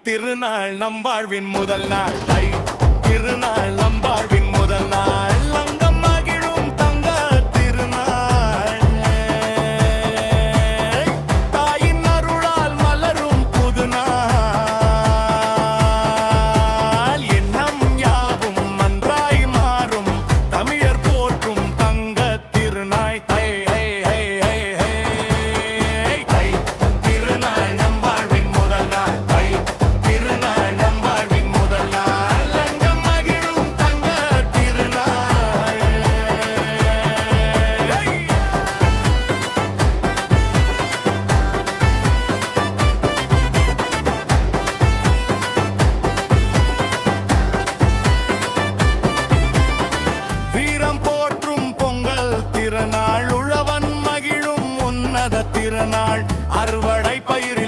திருநாள் நம் வாழ்வின் முதல் நாள் திருநாள் நம் வாழ்வின் முதல் நாள் அங்கம் மகிழும் தங்க திருநாள் தாயின் அருளால் மலரும் புது நாள் எண்ணம் யாவும் நன்றாய் மாறும் தமிழர் போற்றும் தங்க திருநாள் திருநாள் நம் வாழ்வின் முதல் நாள் திருநாள் உழவன் மகிழும் உன்னத திருநாள் அறுவடை பயிர்